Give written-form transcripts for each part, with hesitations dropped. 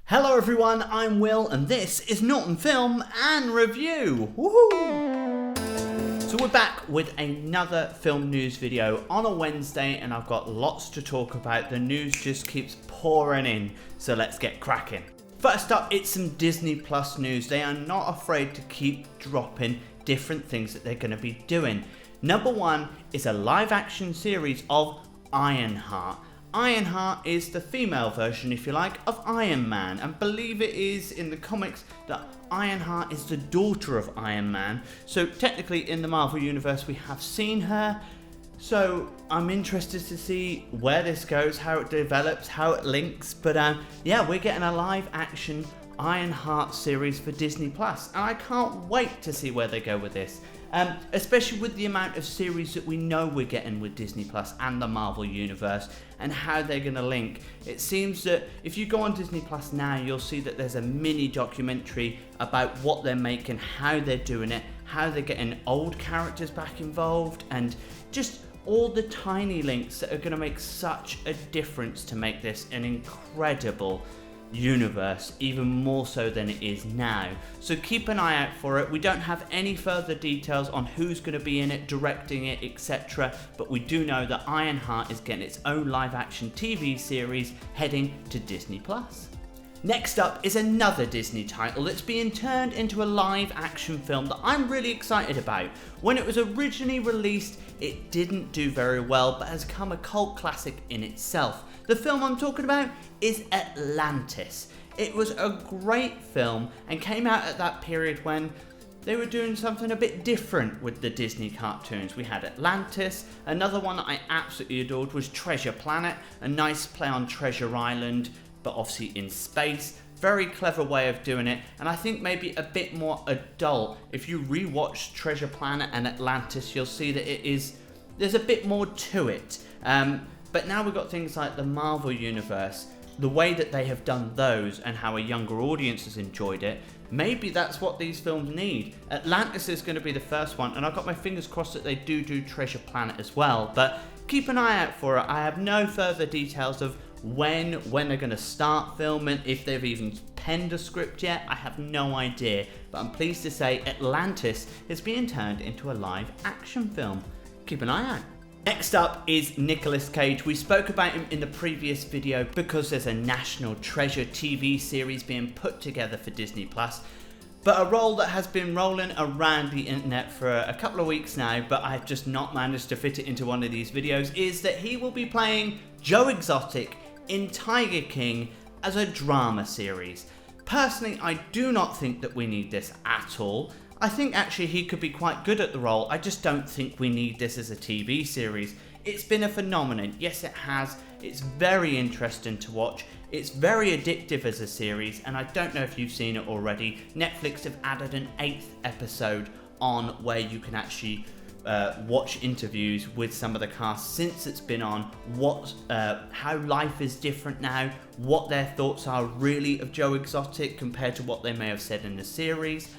Hello everyone, I'm Will and this is Norton Film and Review. Woohoo! So we're back with another film news video on a Wednesday and I've got lots to talk about. The news just keeps pouring in, so let's get cracking. First up, it's some Disney Plus news. They are not afraid to keep dropping different things that they're going to be doing. Number one is a live action series of Ironheart. Ironheart is the female version, if you like, of Iron Man, and believe it is in the comics that Ironheart is the daughter of Iron Man. So technically in the Marvel Universe we have seen her, so I'm interested to see where this goes, how it develops, how it links, but yeah, we're getting a live action Ironheart series for Disney Plus, and I can't wait to see where they go with this. Especially with the amount of series that we know we're getting with Disney Plus and the Marvel Universe and how they're going to link. It seems that if you go on Disney Plus now, you'll see that there's a mini documentary about what they're making, how they're doing it, how they're getting old characters back involved, and just all the tiny links that are going to make such a difference to make this an incredible universe, even more so than it is now. So keep an eye out for it. We don't have any further details on who's going to be in it, directing it, etc. But we do know that Ironheart is getting its own live action TV series heading to Disney Plus. Next up is another Disney title that's being turned into a live action film that I'm really excited about. When it was originally released, it didn't do very well, but has become a cult classic in itself. The film I'm talking about is Atlantis. It was a great film and came out at that period when they were doing something a bit different with the Disney cartoons. We had Atlantis. Another one that I absolutely adored was Treasure Planet, a nice play on Treasure Island, but obviously in space. Very clever way of doing it, and I think maybe a bit more adult. If you rewatch Treasure Planet and Atlantis, you'll see that there's a bit more to it. But now we've got things like the Marvel Universe, the way that they have done those and how a younger audience has enjoyed it. Maybe that's what these films need. Atlantis is going to be the first one, and I've got my fingers crossed that they do Treasure Planet as well, but keep an eye out for it. I have no further details of when they're going to start filming, if they've even penned a script yet. I have no idea, but I'm pleased to say Atlantis is being turned into a live action film. Keep an eye out. Next up is Nicolas Cage. We spoke about him in the previous video because there's a National Treasure TV series being put together for Disney Plus. But a role that has been rolling around the internet for a couple of weeks now, but I've just not managed to fit it into one of these videos, is that he will be playing Joe Exotic in Tiger King as a drama series. Personally, I do not think that we need this at all. I think actually he could be quite good at the role. I just don't think we need this as a TV series. It's been a phenomenon. Yes, it has. It's very interesting to watch. It's very addictive as a series, and I don't know if you've seen it already. Netflix have added an 8th episode on where you can actually watch interviews with some of the cast since it's been on, how life is different now, what their thoughts are really of Joe Exotic compared to what they may have said in the series.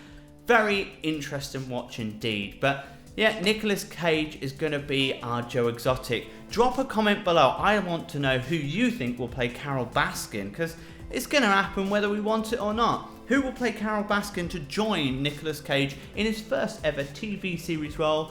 Very interesting watch indeed. But yeah, Nicolas Cage is going to be our Joe Exotic. Drop a comment below. I want to know who you think will play Carol Baskin, because it's going to happen whether we want it or not. Who will play Carol Baskin to join Nicolas Cage in his first ever TV series role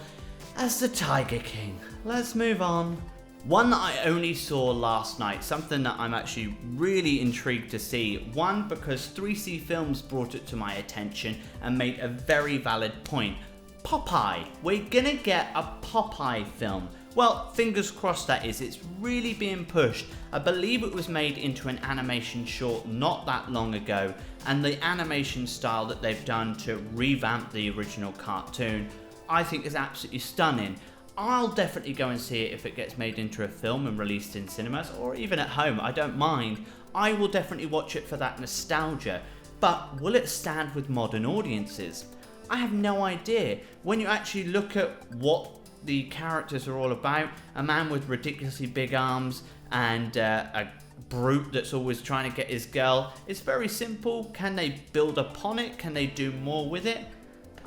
as the Tiger King? Let's move on. One that I only saw last night, something that I'm actually really intrigued to see. One, because 3C Films brought it to my attention and made a very valid point. Popeye. We're gonna get a Popeye film. Well, fingers crossed that is. It's really being pushed. I believe it was made into an animation short not that long ago, and the animation style that they've done to revamp the original cartoon, I think is absolutely stunning. I'll definitely go and see it if it gets made into a film and released in cinemas, or even at home. I don't mind. I will definitely watch it for that nostalgia. But will it stand with modern audiences? I have no idea. When you actually look at what the characters are all about, a man with ridiculously big arms and a brute that's always trying to get his girl, it's very simple. Can they build upon it? Can they do more with it?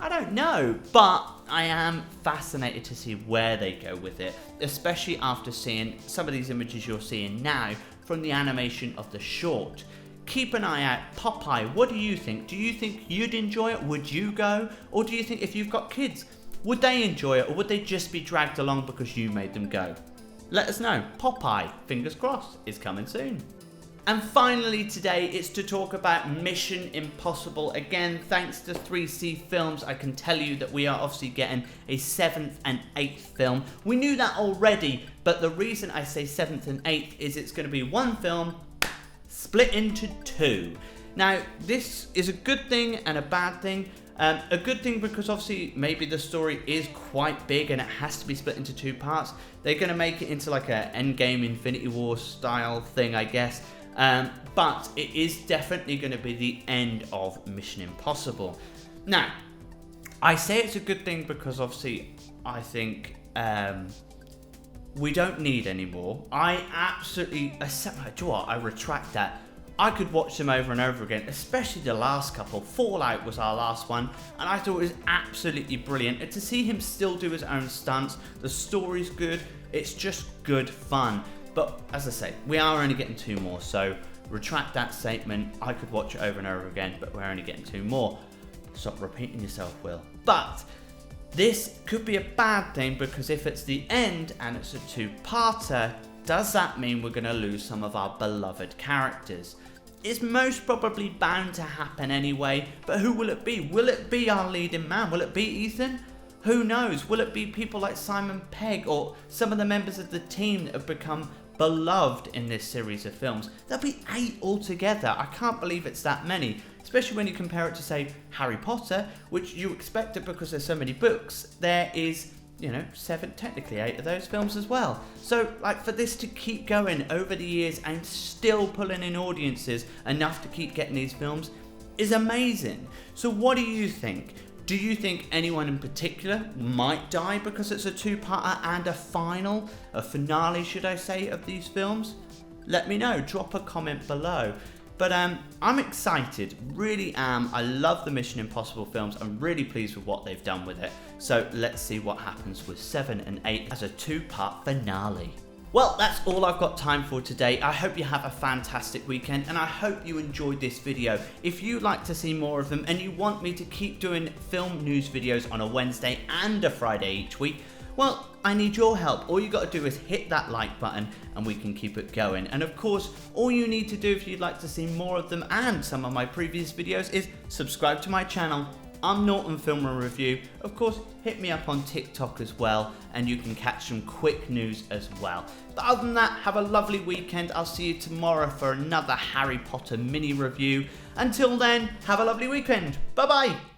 I don't know, but I am fascinated to see where they go with it, especially after seeing some of these images you're seeing now from the animation of the short. keep an eye out. Popeye, what do you think? Do you think you'd enjoy it? Would you go? Or do you think if you've got kids, would they enjoy it, or would they just be dragged along because you made them go? Let us know. Popeye, fingers crossed, is coming soon. And finally today, it's to talk about Mission Impossible. Again, thanks to 3C Films, I can tell you that we are obviously getting a 7th and 8th film. We knew that already, but the reason I say 7th and 8th is it's going to be one film split into two. Now, this is a good thing and a bad thing. A good thing because obviously maybe the story is quite big and it has to be split into two parts. They're going to make it into like a Endgame Infinity War style thing, I guess. But it is definitely going to be the end of Mission Impossible. Now, I say it's a good thing because obviously I think we don't need any more. I absolutely, do you know what, I retract that. I could watch them over and over again, especially the last couple. Fallout was our last one, and I thought it was absolutely brilliant. And to see him still do his own stunts, the story's good, it's just good fun. But as I say, we are only getting two more, so retract that statement. I could watch it over and over again, but we're only getting two more. Stop repeating yourself, Will. But this could be a bad thing because if it's the end and it's a two-parter, does that mean we're going to lose some of our beloved characters? It's most probably bound to happen anyway, but who will it be? Will it be our leading man? Will it be Ethan? Who knows? Will it be people like Simon Pegg or some of the members of the team that have become beloved in this series of films? There'll be 8 altogether. I can't believe it's that many, especially when you compare it to, say, Harry Potter, which you expect it because there's so many books. There is, you know, 7, technically 8 of those films as well. So, like, for this to keep going over the years and still pulling in audiences enough to keep getting these films is amazing. So what do you think? Do you think anyone in particular might die because it's a two-parter and a finale, should I say, of these films? Let me know, drop a comment below. But I'm excited, really am. I love the Mission Impossible films. I'm really pleased with what they've done with it. So let's see what happens with 7 and 8 as a two-part finale. Well, that's all I've got time for today. I hope you have a fantastic weekend and I hope you enjoyed this video. If you'd like to see more of them and you want me to keep doing film news videos on a Wednesday and a Friday each week, well, I need your help. All you got to do is hit that like button and we can keep it going. And of course, all you need to do if you'd like to see more of them and some of my previous videos is subscribe to my channel. I'm Norton Film and Review. Of course, hit me up on TikTok as well, and you can catch some quick news as well. But other than that, have a lovely weekend. I'll see you tomorrow for another Harry Potter mini review. Until then, have a lovely weekend. Bye-bye.